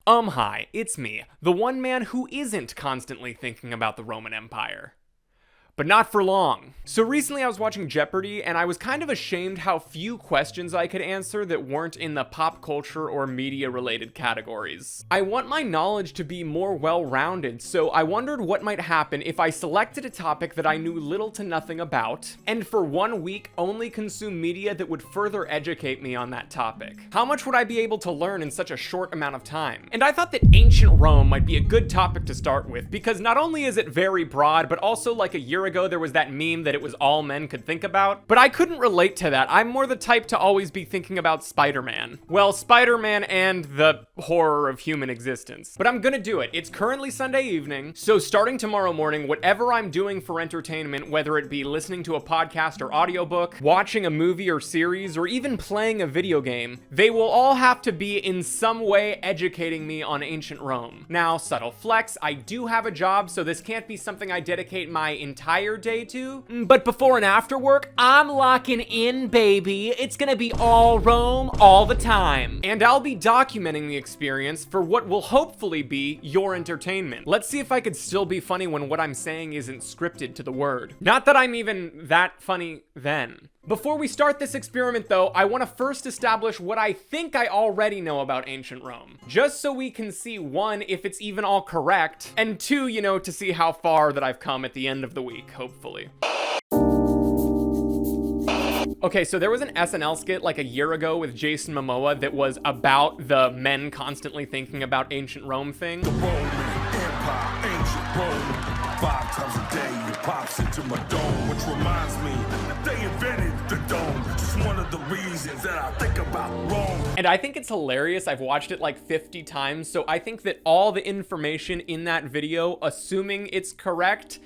Hi, it's me, the one man who isn't constantly thinking about the Roman Empire. But not for long. So recently I was watching Jeopardy, and I was kind of ashamed how few questions I could answer that weren't in the pop culture or media related categories. I want my knowledge to be more well-rounded, so I wondered what might happen if I selected a topic that I knew little to nothing about, and for 1 week only consume media that would further educate me on that topic. How much would I be able to learn in such a short amount of time? And I thought that ancient Rome might be a good topic to start with, because not only is it very broad, but also like a year ago there was that meme that it was all men could think about, but I couldn't relate to that. I'm more the type to always be thinking about Spider-Man. Well, Spider-Man and the horror of human existence. But I'm gonna do it. It's currently Sunday evening, so starting tomorrow morning, whatever I'm doing for entertainment, whether it be listening to a podcast or audiobook, watching a movie or series, or even playing a video game, they will all have to be in some way educating me on ancient Rome. Now, subtle flex, I do have a job, so this can't be something I dedicate my entire day to, but before and after work, I'm locking in, baby. It's gonna be all Rome all the time. And I'll be documenting the experience for what will hopefully be your entertainment. Let's see if I could still be funny when what I'm saying isn't scripted to the word. Not that I'm even that funny then. Before we start this experiment though, I want to first establish what I think I already know about ancient Rome. Just so we can see, one, if it's even all correct, and two, to see how far that I've come at the end of the week, hopefully. Okay, so there was an SNL skit like a year ago with Jason Momoa that was about the men constantly thinking about ancient Rome thing. The Roman Empire, ancient Rome. 5 times a day, it pops into my dome, which reminds me, they invented the dome. Just one of the reasons that I think about Rome. And I think it's hilarious. I've watched it like 50 times, so I think that all the information in that video, assuming it's correct,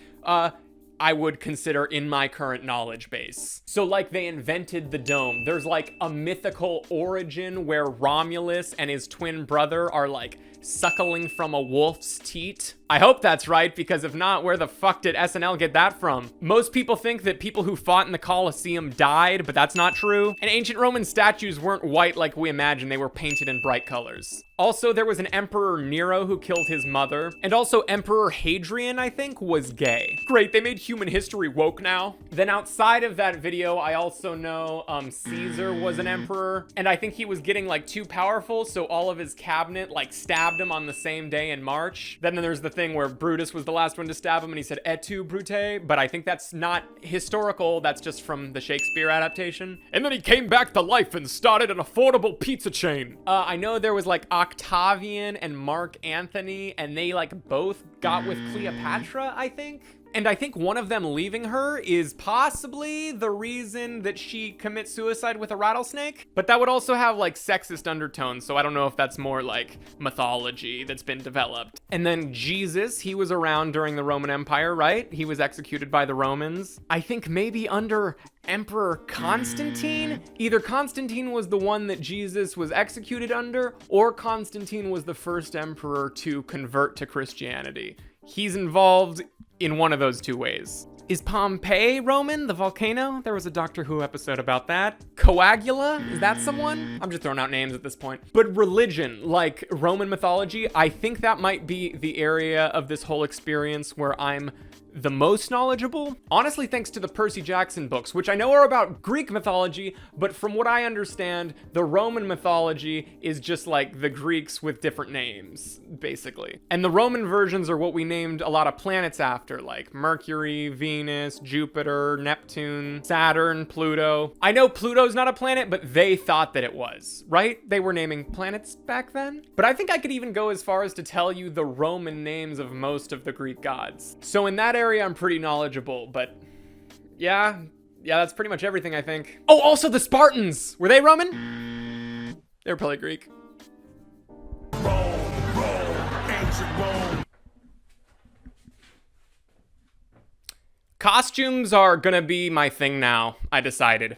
I would consider in my current knowledge base. So like they invented the dome. There's like a mythical origin where Romulus and his twin brother are like suckling from a wolf's teat. I hope that's right, because if not, where the fuck did SNL get that from? Most people think that people who fought in the Colosseum died, but that's not true. And ancient Roman statues weren't white like we imagine, they were painted in bright colors. Also, there was an Emperor Nero who killed his mother, and also Emperor Hadrian, I think, was gay. Great, they made human history woke now. Then outside of that video, I also know Caesar was an emperor, and I think he was getting like too powerful, so all of his cabinet like stabbed him on the same day in March. Then there's the thing where Brutus was the last one to stab him and he said "Et tu, Brute," but I think that's not historical, that's just from the Shakespeare adaptation. And then he came back to life and started an affordable pizza chain. I know there was like Octavian and Mark Antony, and they like both got with Cleopatra, I think. And I think one of them leaving her is possibly the reason that she commits suicide with a rattlesnake. But that would also have like sexist undertones, so I don't know if that's more like mythology that's been developed. And then Jesus, he was around during the Roman Empire, right? He was executed by the Romans. I think maybe under Emperor Constantine? Either Constantine was the one that Jesus was executed under, or Constantine was the first emperor to convert to Christianity. He's involved in one of those two ways. Is Pompeii Roman, the volcano? There was a Doctor Who episode about that. Coagula? Is that someone? I'm just throwing out names at this point. But religion, like Roman mythology, I think that might be the area of this whole experience where I'm the most knowledgeable. Honestly, thanks to the Percy Jackson books, which I know are about Greek mythology, but from what I understand, the Roman mythology is just like the Greeks with different names, basically. And the Roman versions are what we named a lot of planets after, like Mercury, Venus, Jupiter, Neptune, Saturn, Pluto. I know Pluto's not a planet, but they thought that it was, right? They were naming planets back then. But I think I could even go as far as to tell you the Roman names of most of the Greek gods. So in that area, I'm pretty knowledgeable, but yeah, that's pretty much everything, I think. Oh, also the Spartans! Were they Roman? They were probably Greek. Rome, ancient Rome. Costumes are gonna be my thing now, I decided.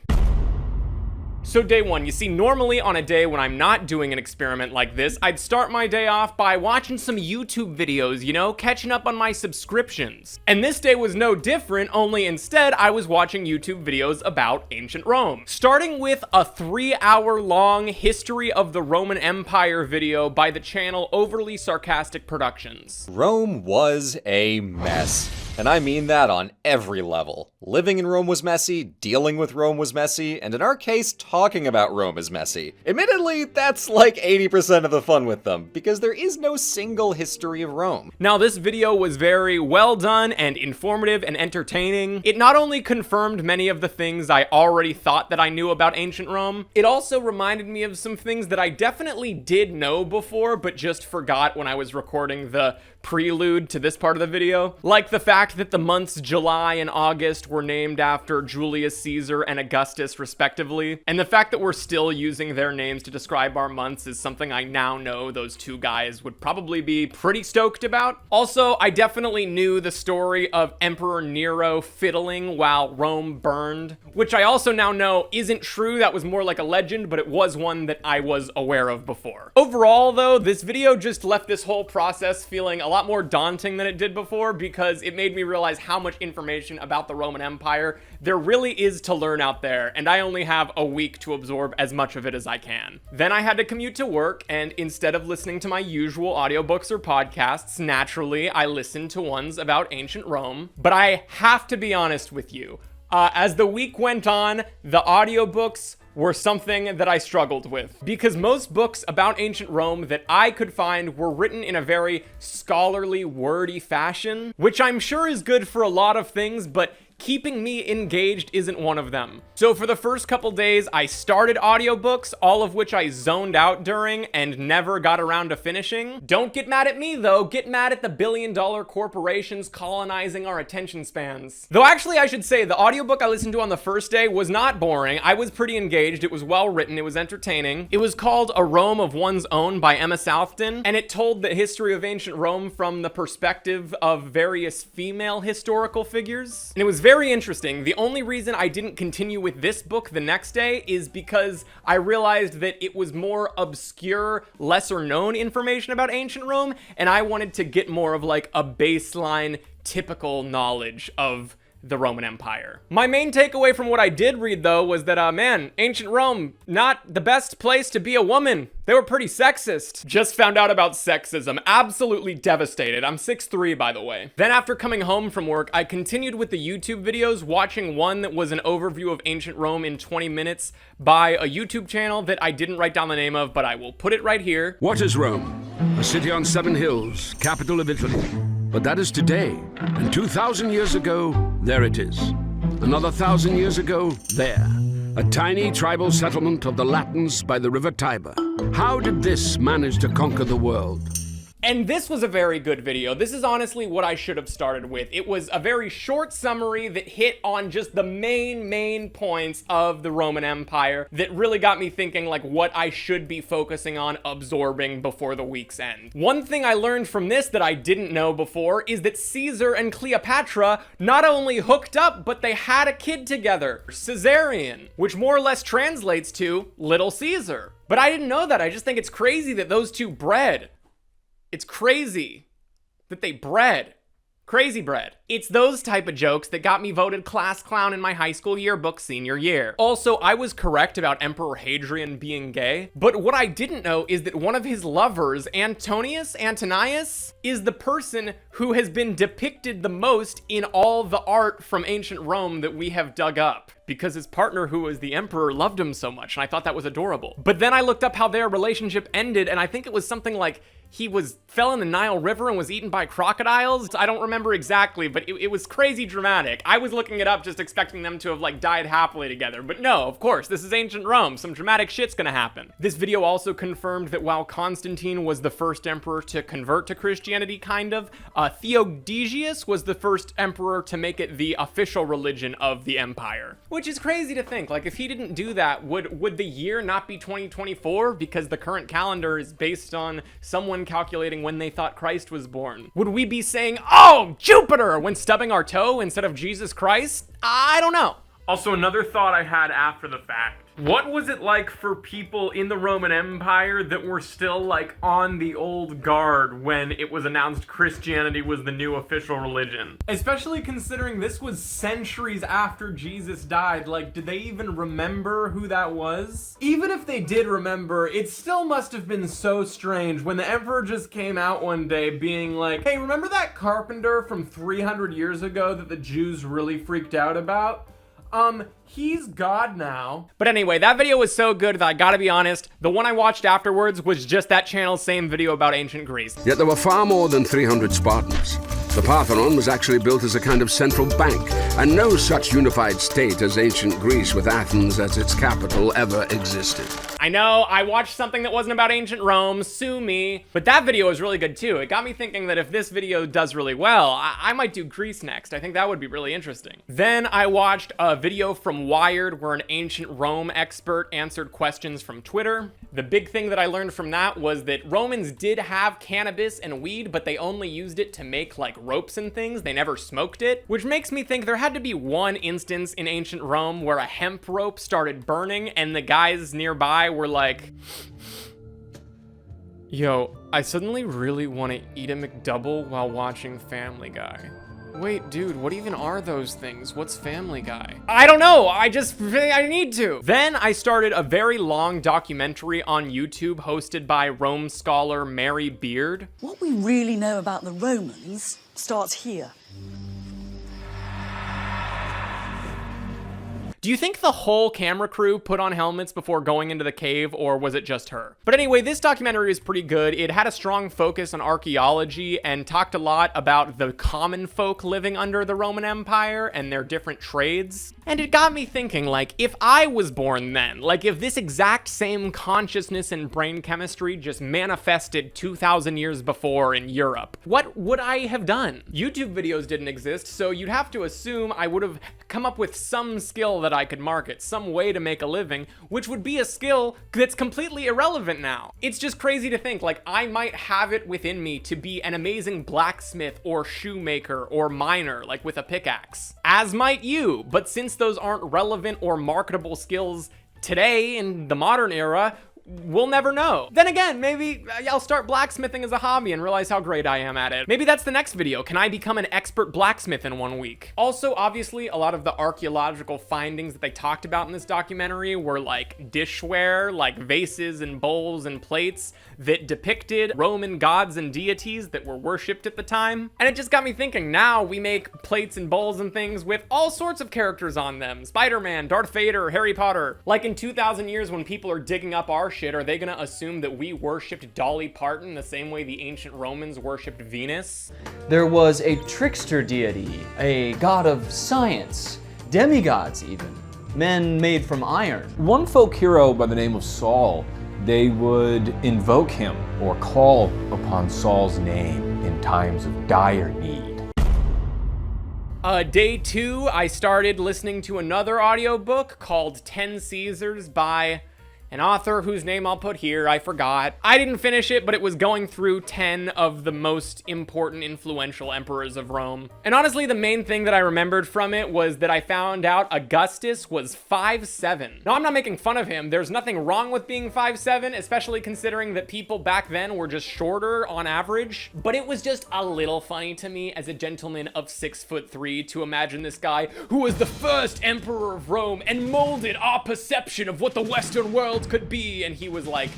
So day one, you see, normally on a day when I'm not doing an experiment like this, I'd start my day off by watching some YouTube videos, you know, catching up on my subscriptions. And this day was no different, only instead I was watching YouTube videos about ancient Rome. Starting with a 3-hour-long History of the Roman Empire video by the channel Overly Sarcastic Productions. Rome was a mess. And I mean that on every level. Living in Rome was messy, dealing with Rome was messy, and in our case, talking about Rome is messy. Admittedly, that's like 80% of the fun with them, because there is no single history of Rome. Now, this video was very well done and informative and entertaining. It not only confirmed many of the things I already thought that I knew about ancient Rome, it also reminded me of some things that I definitely did know before, but just forgot when I was recording the prelude to this part of the video. Like the fact that the months July and August were named after Julius Caesar and Augustus respectively, and the fact that we're still using their names to describe our months is something I now know those two guys would probably be pretty stoked about. Also, I definitely knew the story of Emperor Nero fiddling while Rome burned, which I also now know isn't true. That was more like a legend, but it was one that I was aware of before. Overall though, this video just left this whole process feeling a lot more daunting than it did before, because it made me realize how much information about the Roman Empire there really is to learn out there, and I only have a week to absorb as much of it as I can. Then I had to commute to work, and instead of listening to my usual audiobooks or podcasts, naturally I listened to ones about ancient Rome. But I have to be honest with you, as the week went on, the audiobooks were something that I struggled with, because most books about ancient Rome that I could find were written in a very scholarly, wordy fashion, which I'm sure is good for a lot of things, but keeping me engaged isn't one of them. So for the first couple days, I started audiobooks, all of which I zoned out during and never got around to finishing. Don't get mad at me though, get mad at the billion-dollar corporations colonizing our attention spans. Though actually I should say, the audiobook I listened to on the first day was not boring. I was pretty engaged, it was well written, it was entertaining. It was called A Rome of One's Own by Emma Southton, and it told the history of ancient Rome from the perspective of various female historical figures. And it was very interesting. The only reason I didn't continue with this book the next day is because I realized that it was more obscure, lesser known information about ancient Rome, and I wanted to get more of like a baseline, typical knowledge of the Roman Empire. My main takeaway from what I did read though was that, man, ancient Rome, not the best place to be a woman. They were pretty sexist. Just found out about sexism. Absolutely devastated. I'm 6'3", by the way. Then after coming home from work, I continued with the YouTube videos, watching one that was an overview of ancient Rome in 20 minutes by a YouTube channel that I didn't write down the name of, but I will put it right here. What is Rome? A city on 7 hills, capital of Italy. But that is today, and 2,000 years ago, there it is. Another 1,000 years ago, there. A tiny tribal settlement of the Latins by the river Tiber. How did this manage to conquer the world? And this was a very good video. This is honestly what I should have started with. It was a very short summary that hit on just the main points of the Roman Empire that really got me thinking like what I should be focusing on absorbing before the week's end. One thing I learned from this that I didn't know before is that Caesar and Cleopatra not only hooked up, but they had a kid together, Caesarion, which more or less translates to Little Caesar. But I didn't know that. I just think it's crazy that those two bred. It's crazy that they bred. Crazy bread. It's those type of jokes that got me voted class clown in my high school yearbook senior year. Also, I was correct about Emperor Hadrian being gay, but what I didn't know is that one of his lovers, Antonius, is the person who has been depicted the most in all the art from ancient Rome that we have dug up, because his partner, who was the emperor, loved him so much, and I thought that was adorable. But then I looked up how their relationship ended, and I think it was something like he fell in the Nile River and was eaten by crocodiles. I don't remember exactly, but it was crazy dramatic. I was looking it up just expecting them to have like died happily together, but no, of course, this is ancient Rome. Some dramatic shit's gonna happen. This video also confirmed that while Constantine was the first emperor to convert to Christianity, kind of, Theodosius was the first emperor to make it the official religion of the empire. Which is crazy to think, like if he didn't do that, would the year not be 2024 because the current calendar is based on someone calculating when they thought Christ was born? Would we be saying, oh, Jupiter, when stubbing our toe instead of Jesus Christ? I don't know. Also, another thought I had after the fact. What was it like for people in the Roman Empire that were still, like, on the old guard when it was announced Christianity was the new official religion? Especially considering this was centuries after Jesus died. Like, did they even remember who that was? Even if they did remember, it still must have been so strange when the emperor just came out one day being like, hey, remember that carpenter from 300 years ago that the Jews really freaked out about? He's God now. But anyway, that video was so good that I gotta be honest, the one I watched afterwards was just that channel's same video about ancient Greece. Yet there were far more than 300 Spartans. The Parthenon was actually built as a kind of central bank, and no such unified state as ancient Greece with Athens as its capital ever existed. I know, I watched something that wasn't about ancient Rome, sue me, but that video was really good too. It got me thinking that if this video does really well, I might do Greece next. I think that would be really interesting. Then I watched a video from Wired where an ancient Rome expert answered questions from Twitter. The big thing that I learned from that was that Romans did have cannabis and weed, but they only used it to make like ropes and things. They never smoked it, which makes me think there had to be one instance in ancient Rome where a hemp rope started burning and the guys nearby were like, yo, I suddenly really want to eat a McDouble while watching Family Guy. Wait, dude, what even are those things? What's Family Guy? I don't know, I need to. Then I started a very long documentary on YouTube hosted by Rome scholar Mary Beard. What we really know about the Romans starts here. Do you think the whole camera crew put on helmets before going into the cave, or was it just her? But anyway, this documentary is pretty good. It had a strong focus on archaeology and talked a lot about the common folk living under the Roman Empire and their different trades. And it got me thinking, like, if I was born then, like if this exact same consciousness and brain chemistry just manifested 2,000 years before in Europe, what would I have done? YouTube videos didn't exist, so you'd have to assume I would have come up with some skill that I could market, some way to make a living, which would be a skill that's completely irrelevant now. It's just crazy to think, like, I might have it within me to be an amazing blacksmith or shoemaker or miner, like with a pickaxe. As might you, but since those aren't relevant or marketable skills today in the modern era, we'll never know. Then again, maybe I'll start blacksmithing as a hobby and realize how great I am at it. Maybe that's the next video. Can I become an expert blacksmith in 1 week? Also, obviously, a lot of the archaeological findings that they talked about in this documentary were like dishware, like vases and bowls and plates that depicted Roman gods and deities that were worshipped at the time. And it just got me thinking, now we make plates and bowls and things with all sorts of characters on them. Spider-Man, Darth Vader, Harry Potter. Like in 2,000 years when people are digging up our shit, are they gonna assume that we worshipped Dolly Parton the same way the ancient Romans worshipped Venus? There was a trickster deity, a god of science, demigods even, men made from iron. One folk hero by the name of Saul, they would invoke him or call upon Saul's name in times of dire need. Day 2, I started listening to another audiobook called 10 Caesars by an author whose name I'll put here, I forgot. I didn't finish it, but it was going through 10 of the most important influential emperors of Rome. And honestly, the main thing that I remembered from it was that I found out Augustus was 5'7". Now, I'm not making fun of him. There's nothing wrong with being 5'7", especially considering that people back then were just shorter on average. But it was just a little funny to me as a gentleman of 6'3" to imagine this guy who was the first emperor of Rome and molded our perception of what the Western world could be, and he was like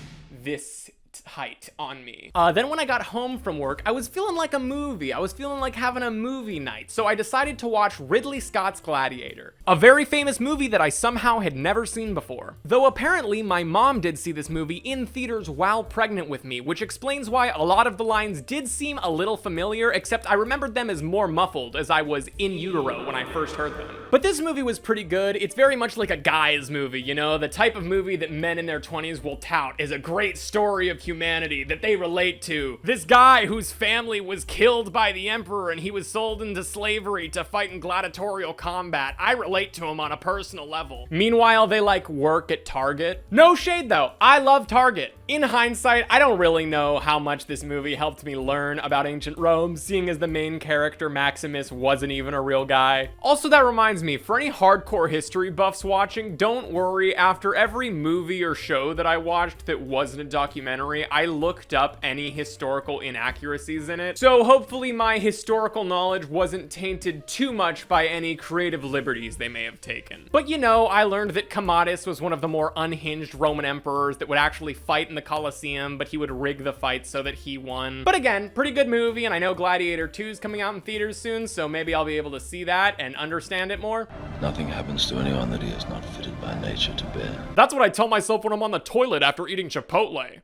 this height on me. Then when I got home from work, I was feeling like a movie. I was feeling like having a movie night. So I decided to watch Ridley Scott's Gladiator, a very famous movie that I somehow had never seen before. Though apparently my mom did see this movie in theaters while pregnant with me, which explains why a lot of the lines did seem a little familiar, except I remembered them as more muffled as I was in utero when I first heard them. But this movie was pretty good. It's very much like a guy's movie, you know, the type of movie that men in their 20s will tout as a great story of humanity that they relate to. This guy whose family was killed by the emperor and he was sold into slavery to fight in gladiatorial combat. I relate to him on a personal level. Meanwhile, they like work at Target. No shade though, I love Target. In hindsight, I don't really know how much this movie helped me learn about ancient Rome, seeing as the main character, Maximus, wasn't even a real guy. Also, that reminds me, for any hardcore history buffs watching, don't worry, after every movie or show that I watched that wasn't a documentary, I looked up any historical inaccuracies in it. So hopefully my historical knowledge wasn't tainted too much by any creative liberties they may have taken. But you know, I learned that Commodus was one of the more unhinged Roman emperors that would actually fight in the Colosseum, but he would rig the fight so that he won. But again, pretty good movie, and I know Gladiator 2 is coming out in theaters soon, so maybe I'll be able to see that and understand it more. Nothing happens to anyone that he is not fitted by nature to bear. That's what I tell myself when I'm on the toilet after eating Chipotle.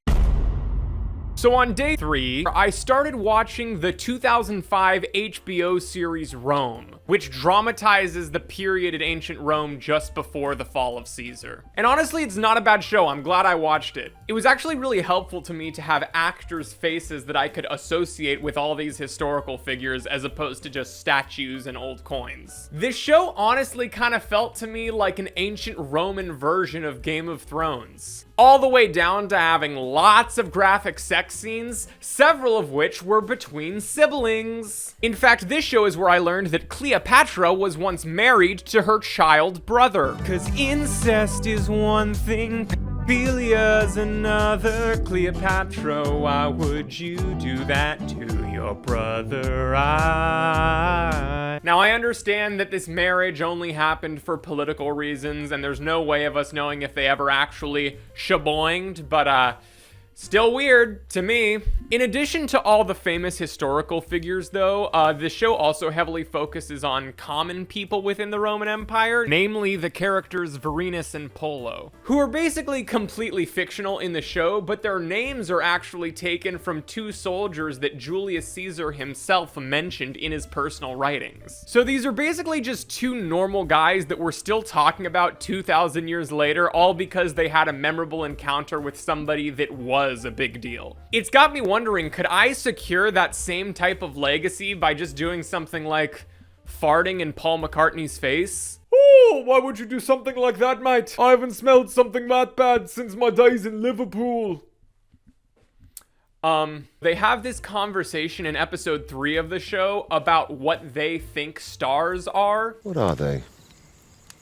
So on day 3, I started watching the 2005 HBO series Rome, which dramatizes the period in ancient Rome just before the fall of Caesar. And honestly, it's not a bad show. I'm glad I watched it. It was actually really helpful to me to have actors' faces that I could associate with all these historical figures as opposed to just statues and old coins. This show honestly kind of felt to me like an ancient Roman version of Game of Thrones. All the way down to having lots of graphic sex scenes, several of which were between siblings. In fact, this show is where I learned that Cleopatra was once married to her child brother. 'Cause incest is one thing, Philia's another. Cleopatra, why would you do that to your brother? Now, I understand that this marriage only happened for political reasons, and there's no way of us knowing if they ever actually shaboinged, but still weird to me. In addition to all the famous historical figures, though, the show also heavily focuses on common people within the Roman Empire, namely the characters Varenus and Polo, who are basically completely fictional in the show, but their names are actually taken from 2 soldiers that Julius Caesar himself mentioned in his personal writings. So these are basically just 2 normal guys that we're still talking about 2,000 years later, all because they had a memorable encounter with somebody that was a big deal. It's got me wondering, could I secure that same type of legacy by just doing something like farting in Paul McCartney's face? Oh, why would you do something like that, mate? I haven't smelled something that bad since my days in Liverpool. They have this conversation in episode 3 of the show about what they think stars are. What are they?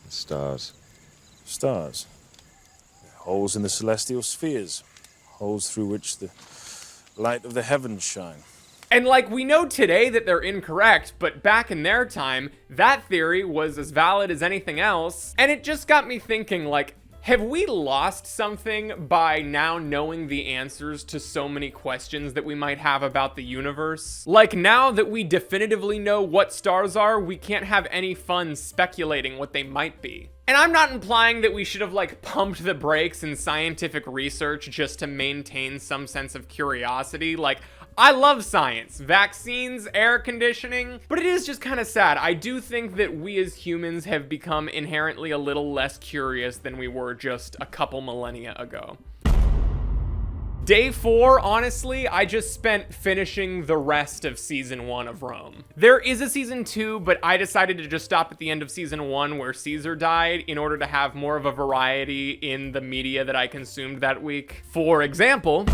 Stars. Stars. They're holes in the celestial spheres. Holes through which the light of the heavens shine. And like, we know today that they're incorrect, but back in their time, that theory was as valid as anything else. And it just got me thinking, like, have we lost something by now knowing the answers to so many questions that we might have about the universe? Like, now that we definitively know what stars are, we can't have any fun speculating what they might be. And I'm not implying that we should have, like, pumped the brakes in scientific research just to maintain some sense of curiosity. Like, I love science, vaccines, air conditioning, but it is just kind of sad. I do think that we as humans have become inherently a little less curious than we were just a couple millennia ago. Day 4, honestly, I just spent finishing the rest of season 1 of Rome. There is a season 2, but I decided to just stop at the end of season 1 where Caesar died in order to have more of a variety in the media that I consumed that week. For example,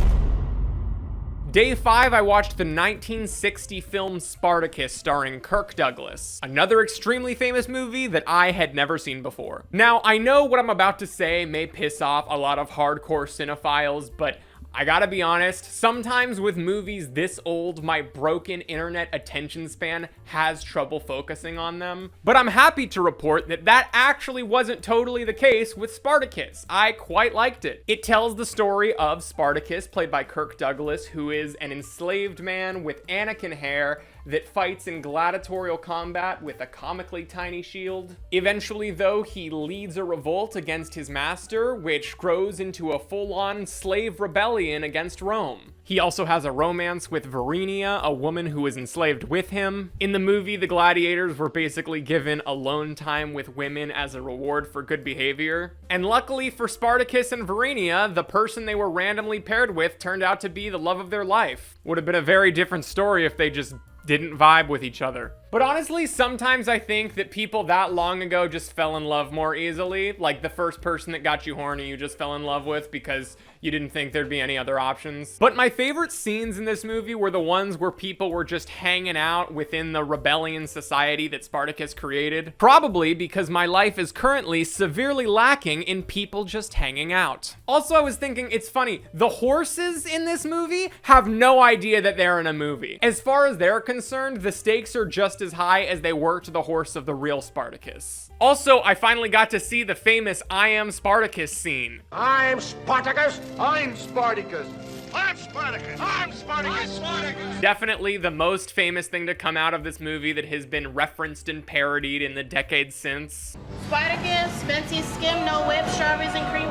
Day 5, I watched the 1960 film Spartacus starring Kirk Douglas, another extremely famous movie that I had never seen before. Now, I know what I'm about to say may piss off a lot of hardcore cinephiles, but I gotta be honest, sometimes with movies this old, my broken internet attention span has trouble focusing on them. But I'm happy to report that that actually wasn't totally the case with Spartacus. I quite liked it. It tells the story of Spartacus, played by Kirk Douglas, who is an enslaved man with Anakin hair that fights in gladiatorial combat with a comically tiny shield. Eventually, though, he leads a revolt against his master, which grows into a full-on slave rebellion against Rome. He also has a romance with Verenia, a woman who was enslaved with him. In the movie, the gladiators were basically given alone time with women as a reward for good behavior. And luckily for Spartacus and Verenia, the person they were randomly paired with turned out to be the love of their life. Would have been a very different story if they just didn't vibe with each other. But honestly, sometimes I think that people that long ago just fell in love more easily. Like the first person that got you horny, you just fell in love with because you didn't think there'd be any other options. But my favorite scenes in this movie were the ones where people were just hanging out within the rebellion society that Spartacus created. Probably because my life is currently severely lacking in people just hanging out. Also, I was thinking, it's funny, the horses in this movie have no idea that they're in a movie. As far as they're concerned, the stakes are just as high as they were to the horse of the real Spartacus. Also, I finally got to see the famous I am Spartacus scene. I'm Spartacus. I'm Spartacus. I'm Spartacus. I'm Spartacus. I'm Spartacus. Definitely the most famous thing to come out of this movie that has been referenced and parodied in the decades since. Spartacus, fancy skim, no whip, strawberries and cream.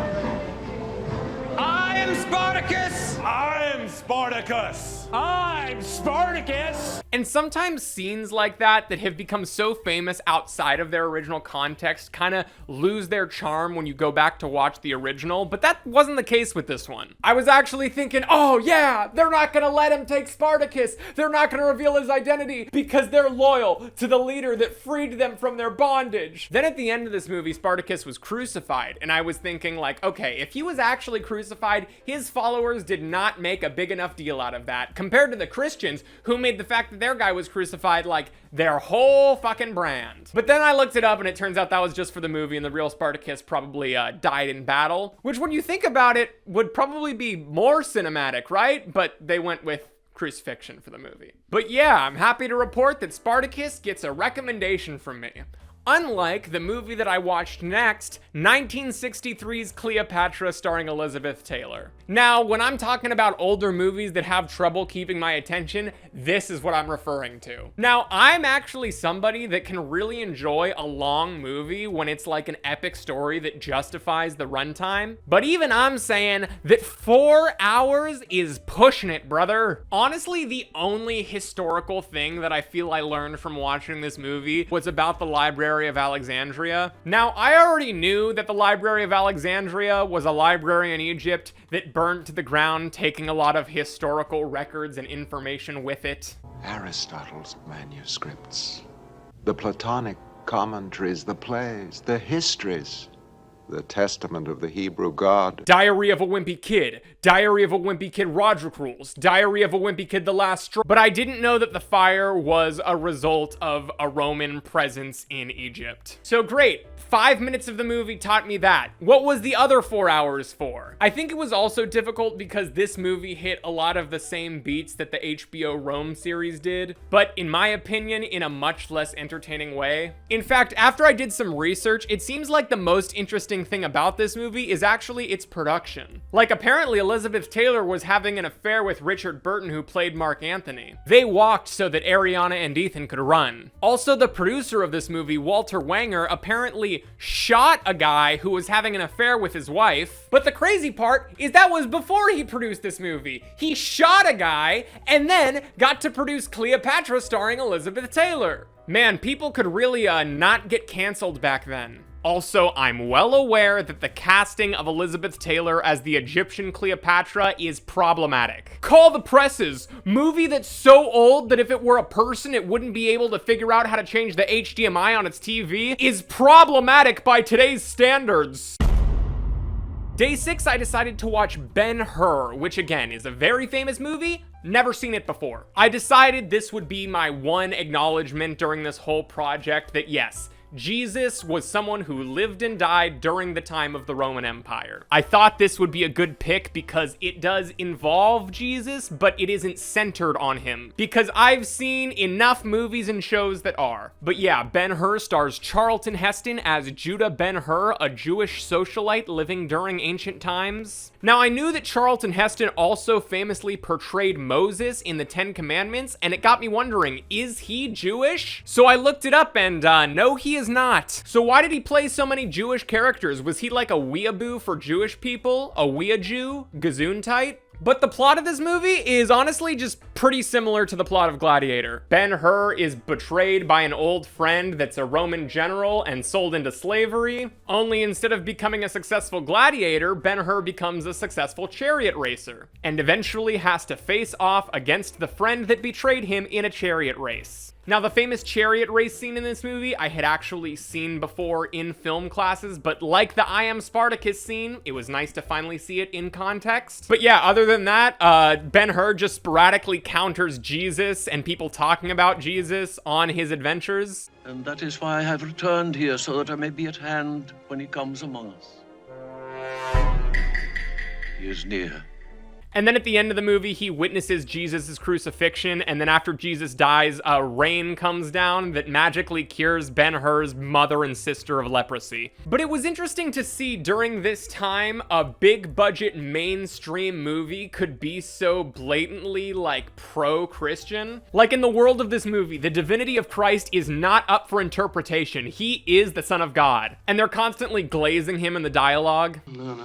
I am Spartacus. I'm Spartacus. I'm Spartacus. And sometimes scenes like that have become so famous outside of their original context kind of lose their charm when you go back to watch the original, but that wasn't the case with this one. I was actually thinking, oh yeah, they're not gonna let him take Spartacus. They're not gonna reveal his identity because they're loyal to the leader that freed them from their bondage. Then at the end of this movie, Spartacus was crucified, and I was thinking like, okay, if he was actually crucified, his followers did not make a big enough deal out of that compared to the Christians who made the fact that their guy was crucified like their whole fucking brand. But then I looked it up and it turns out that was just for the movie and the real Spartacus probably died in battle, which when you think about it would probably be more cinematic, right? But they went with crucifixion for the movie. But yeah, I'm happy to report that Spartacus gets a recommendation from me. Unlike the movie that I watched next, 1963's Cleopatra starring Elizabeth Taylor. Now, when I'm talking about older movies that have trouble keeping my attention, this is what I'm referring to. Now, I'm actually somebody that can really enjoy a long movie when it's like an epic story that justifies the runtime. But even I'm saying that 4 hours is pushing it, brother. Honestly, the only historical thing that I feel I learned from watching this movie was about the Library of Alexandria. Now, I already knew that the Library of Alexandria was a library in Egypt that burnt to the ground, taking a lot of historical records and information with it. Aristotle's manuscripts, the Platonic commentaries, the plays, the histories, the testament of the Hebrew God. Diary of a Wimpy Kid, Diary of a Wimpy Kid Roderick Rules, Diary of a Wimpy Kid The Last Straw. But I didn't know that the fire was a result of a Roman presence in Egypt. So great. 5 minutes of the movie taught me that. What was the other 4 hours for? I think it was also difficult because this movie hit a lot of the same beats that the HBO Rome series did, but in my opinion, in a much less entertaining way. In fact, after I did some research, it seems like the most interesting thing about this movie is actually its production. Like, apparently Elizabeth Taylor was having an affair with Richard Burton, who played Mark Anthony. They walked so that Ariana and Ethan could run. Also, the producer of this movie, Walter Wanger, apparently shot a guy who was having an affair with his wife. But the crazy part is that was before he produced this movie. He shot a guy and then got to produce Cleopatra starring Elizabeth Taylor. Man, people could really not get canceled back then. Also, I'm well aware that the casting of Elizabeth Taylor as the Egyptian Cleopatra is problematic. Call the presses! Movie that's so old that if it were a person it wouldn't be able to figure out how to change the HDMI on its TV is problematic by today's standards. Day 6, I decided to watch Ben-Hur, which again is a very famous movie. Never seen it before. I decided this would be my one acknowledgement during this whole project that yes, Jesus was someone who lived and died during the time of the Roman Empire. I thought this would be a good pick because it does involve Jesus, but it isn't centered on him. Because I've seen enough movies and shows that are. But yeah, Ben-Hur stars Charlton Heston as Judah Ben-Hur, a Jewish socialite living during ancient times. Now, I knew that Charlton Heston also famously portrayed Moses in the Ten Commandments, and it got me wondering, is he Jewish? So I looked it up and no, he is not. So why did he play so many Jewish characters? Was he like a weeaboo for Jewish people? A weeajew? Gesundheit? But the plot of this movie is honestly just pretty similar to the plot of Gladiator. Ben-Hur is betrayed by an old friend that's a Roman general and sold into slavery. Only instead of becoming a successful gladiator, Ben-Hur becomes a successful chariot racer, and eventually has to face off against the friend that betrayed him in a chariot race. Now, the famous chariot race scene in this movie I had actually seen before in film classes, but like the I Am Spartacus scene, it was nice to finally see it in context. But yeah, other than that, Ben-Hur just sporadically counters Jesus and people talking about Jesus on his adventures. And that is why I have returned here, so that I may be at hand when he comes among us. He is near. And then at the end of the movie, he witnesses Jesus' crucifixion, and then after Jesus dies, rain comes down that magically cures Ben-Hur's mother and sister of leprosy. But it was interesting to see during this time, a big-budget mainstream movie could be so blatantly, like, pro-Christian. Like, in the world of this movie, the divinity of Christ is not up for interpretation. He is the Son of God. And they're constantly glazing him in the dialogue. No,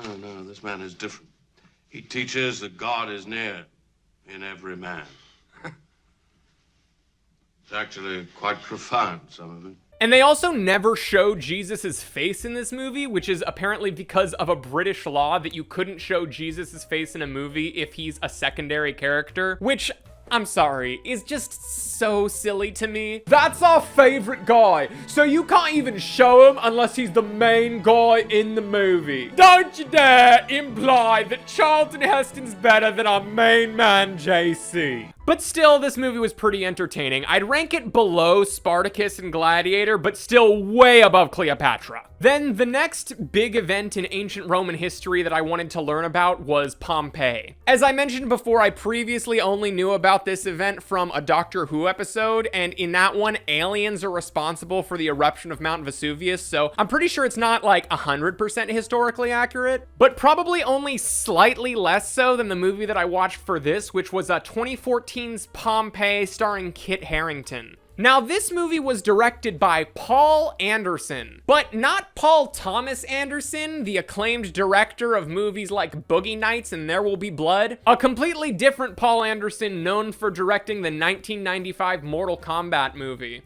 this man is different. He teaches that God is near in every man. It's actually quite profound, some of it. And they also never show Jesus' face in this movie, which is apparently because of a British law that you couldn't show Jesus' face in a movie if he's a secondary character, which, I'm sorry, is just so silly to me. That's our favorite guy, so you can't even show him unless he's the main guy in the movie. Don't you dare imply that Charlton Heston's better than our main man, JC. But still, this movie was pretty entertaining. I'd rank it below Spartacus and Gladiator, but still way above Cleopatra. Then the next big event in ancient Roman history that I wanted to learn about was Pompeii. As I mentioned before, I previously only knew about this event from a Doctor Who episode, and in that one, aliens are responsible for the eruption of Mount Vesuvius, so I'm pretty sure it's not like 100% historically accurate, but probably only slightly less so than the movie that I watched for this, which was a 2014 Pompeii starring Kit Harington. Now, this movie was directed by Paul Anderson, but not Paul Thomas Anderson, the acclaimed director of movies like Boogie Nights and There Will Be Blood. A completely different Paul Anderson known for directing the 1995 Mortal Kombat movie.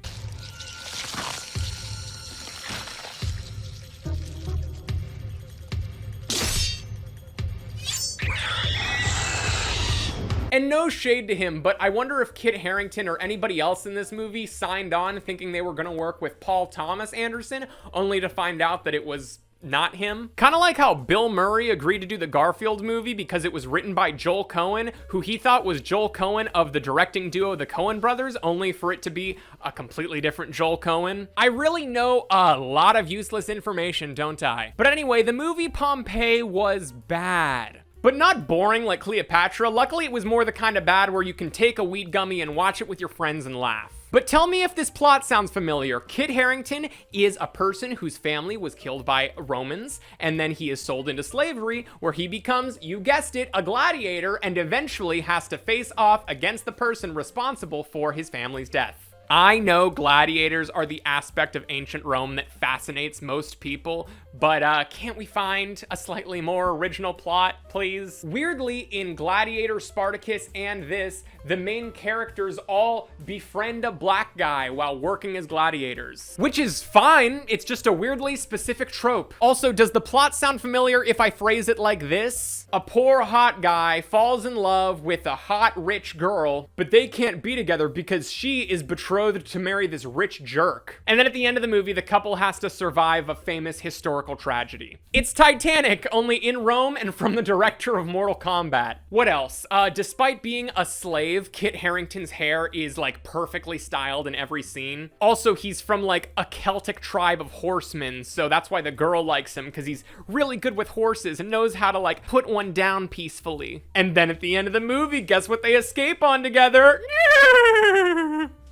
And no shade to him, but I wonder if Kit Harington or anybody else in this movie signed on thinking they were gonna work with Paul Thomas Anderson, only to find out that it was not him. Kind of like how Bill Murray agreed to do the Garfield movie because it was written by Joel Coen, who he thought was Joel Coen of the directing duo the Coen brothers, only for it to be a completely different Joel Coen. I really know a lot of useless information, don't I? But anyway, the movie Pompeii was bad. But not boring like Cleopatra. Luckily, it was more the kind of bad where you can take a weed gummy and watch it with your friends and laugh. But tell me if this plot sounds familiar. Kit Harington is a person whose family was killed by Romans, and then he is sold into slavery, where he becomes, you guessed it, a gladiator, and eventually has to face off against the person responsible for his family's death. I know gladiators are the aspect of ancient Rome that fascinates most people, but can't we find a slightly more original plot, please? Weirdly, in Gladiator, Spartacus, and this, the main characters all befriend a black guy while working as gladiators. Which is fine, it's just a weirdly specific trope. Also, does the plot sound familiar if I phrase it like this? A poor hot guy falls in love with a hot rich girl, but they can't be together because she is betrothed to marry this rich jerk. And then at the end of the movie, the couple has to survive a famous historical tragedy. It's Titanic, only in Rome and from the director of Mortal Kombat. What else? Despite being a slave, Kit Harington's hair is like perfectly styled in every scene. Also, he's from like a Celtic tribe of horsemen, so that's why the girl likes him, because he's really good with horses and knows how to like put one down peacefully. And then at the end of the movie, guess what they escape on together?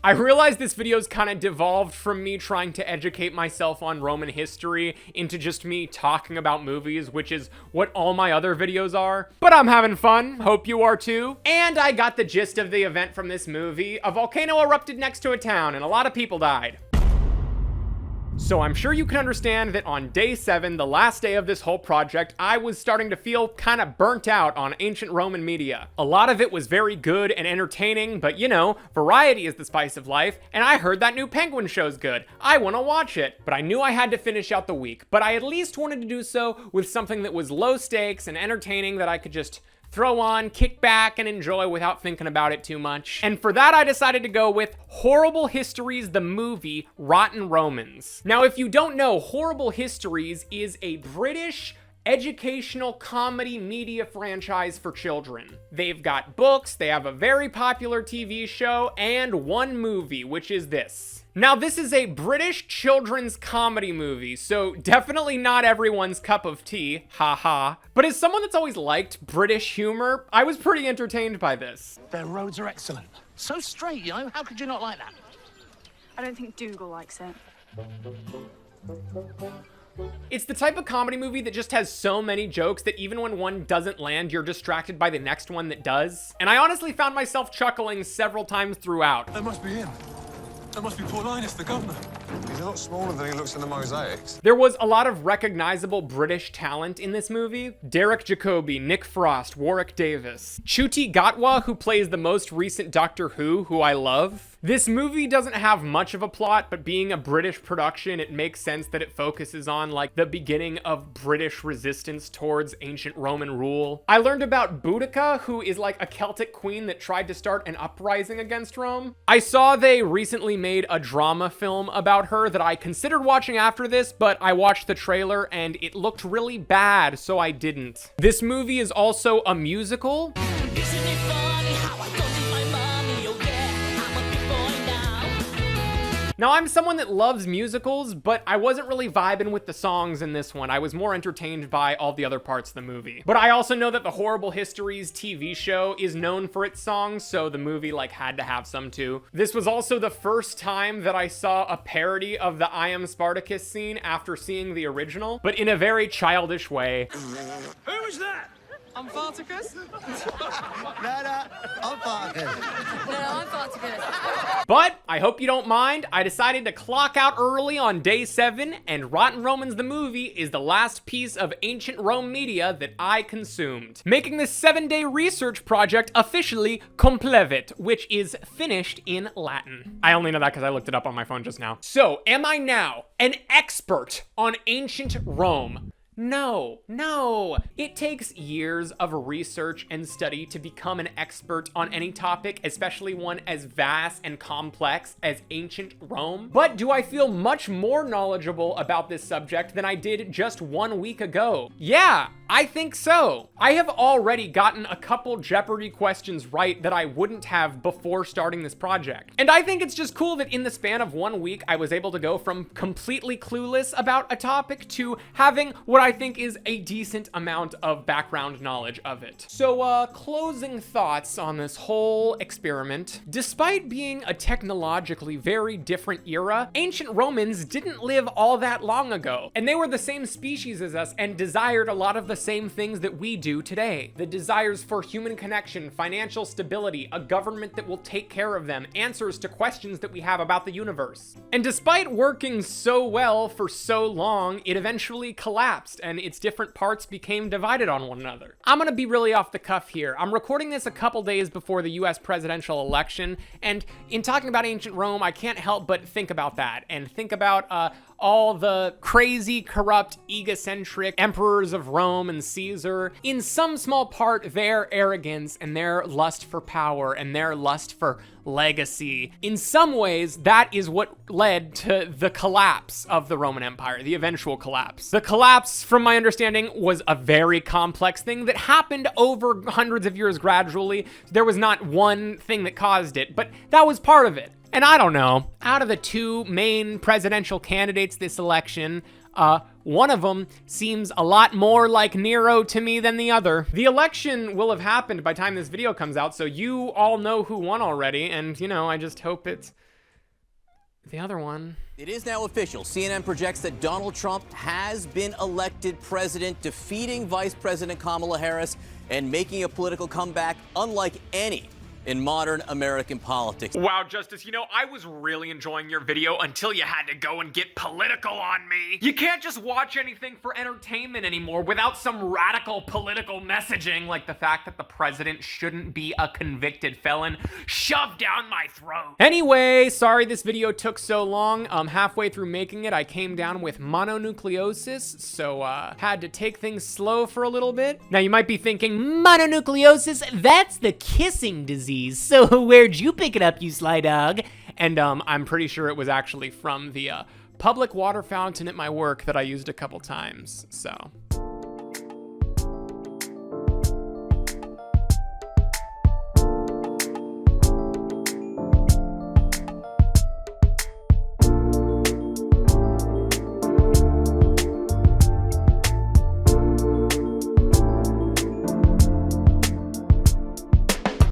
I realize this video's kind of devolved from me trying to educate myself on Roman history into just me talking about movies, which is what all my other videos are. But I'm having fun, hope you are too. And I got the gist of the event from this movie. A volcano erupted next to a town and a lot of people died. So I'm sure you can understand that on day 7, the last day of this whole project, I was starting to feel kind of burnt out on ancient Roman media. A lot of it was very good and entertaining, but you know, variety is the spice of life, and I heard that new Penguin show's good. I want to watch it, but I knew I had to finish out the week, but I at least wanted to do so with something that was low stakes and entertaining that I could just throw on, kick back, and enjoy without thinking about it too much. And for that, I decided to go with Horrible Histories, the movie Rotten Romans. Now, if you don't know, Horrible Histories is a British educational comedy media franchise for children. They've got books, they have a very popular TV show, and one movie, which is this. Now, this is a British children's comedy movie, so definitely not everyone's cup of tea, haha. But as someone that's always liked British humor, I was pretty entertained by this. Their roads are excellent. So straight, you know? How could you not like that? I don't think Dougal likes it. It's the type of comedy movie that just has so many jokes that even when one doesn't land, you're distracted by the next one that does. And I honestly found myself chuckling several times throughout. That must be him. That must be poor Linus, the governor. He's a lot smaller than he looks in the mosaics. There was a lot of recognizable British talent in this movie. Derek Jacobi, Nick Frost, Warwick Davis. Ncuti Gatwa, who plays the most recent Doctor who I love. This movie doesn't have much of a plot, but being a British production, it makes sense that it focuses on like the beginning of British resistance towards ancient Roman rule. I learned about Boudica, who is like a Celtic queen that tried to start an uprising against Rome. I saw they recently made a drama film about her that I considered watching after this, but I watched the trailer and it looked really bad, so I didn't. This movie is also a musical. Isn't it funny how I don't need my money? Oh yeah, I'm a big boy now. Now, I'm someone that loves musicals, but I wasn't really vibing with the songs in this one. I was more entertained by all the other parts of the movie. But I also know that the Horrible Histories TV show is known for its songs, so the movie like had to have some too. This was also the first time that I saw a parody of the I Am Spartacus scene after seeing the original, but in a very childish way. Who is that? I'm Spartacus. No, I'm Spartacus. No, I'm Spartacus. But I hope you don't mind. I decided to clock out early on day 7, and Rotten Romans the movie is the last piece of ancient Rome media that I consumed, making this 7-day research project officially complevit, which is finished in Latin. I only know that because I looked it up on my phone just now. So, am I now an expert on ancient Rome? No. It takes years of research and study to become an expert on any topic, especially one as vast and complex as ancient Rome. But do I feel much more knowledgeable about this subject than I did just 1 week ago? Yeah, I think so. I have already gotten a couple Jeopardy questions right that I wouldn't have before starting this project. And I think it's just cool that in the span of 1 week, I was able to go from completely clueless about a topic to having what I think is a decent amount of background knowledge of it. So, closing thoughts on this whole experiment. Despite being a technologically very different era, ancient Romans didn't live all that long ago, and they were the same species as us and desired a lot of the same things that we do today. The desires for human connection, financial stability, a government that will take care of them, answers to questions that we have about the universe. And despite working so well for so long, it eventually collapsed and its different parts became divided on one another. I'm gonna be really off the cuff here. I'm recording this a couple days before the US presidential election, and in talking about ancient Rome, I can't help but think about that and think about all the crazy, corrupt, egocentric emperors of Rome and Caesar. In some small part, their arrogance and their lust for power and their lust for legacy. In some ways, that is what led to the collapse of the Roman Empire, the eventual collapse. The collapse, from my understanding, was a very complex thing that happened over hundreds of years gradually. There was not one thing that caused it, but that was part of it. And I don't know, out of the two main presidential candidates this election, one of them seems a lot more like Nero to me than the other. The election will have happened by the time this video comes out, so you all know who won already, and, you know, I just hope it's the other one. It is now official. CNN projects that Donald Trump has been elected president, defeating Vice President Kamala Harris and making a political comeback unlike any in modern American politics. Wow, Justice, you know, I was really enjoying your video until you had to go and get political on me. You can't just watch anything for entertainment anymore without some radical political messaging, like the fact that the president shouldn't be a convicted felon shoved down my throat. Anyway, sorry this video took so long. Halfway through making it, I came down with mononucleosis, so had to take things slow for a little bit. Now you might be thinking, mononucleosis, that's the kissing disease. So where'd you pick it up, you sly dog? And I'm pretty sure it was actually from the public water fountain at my work that I used a couple times, so.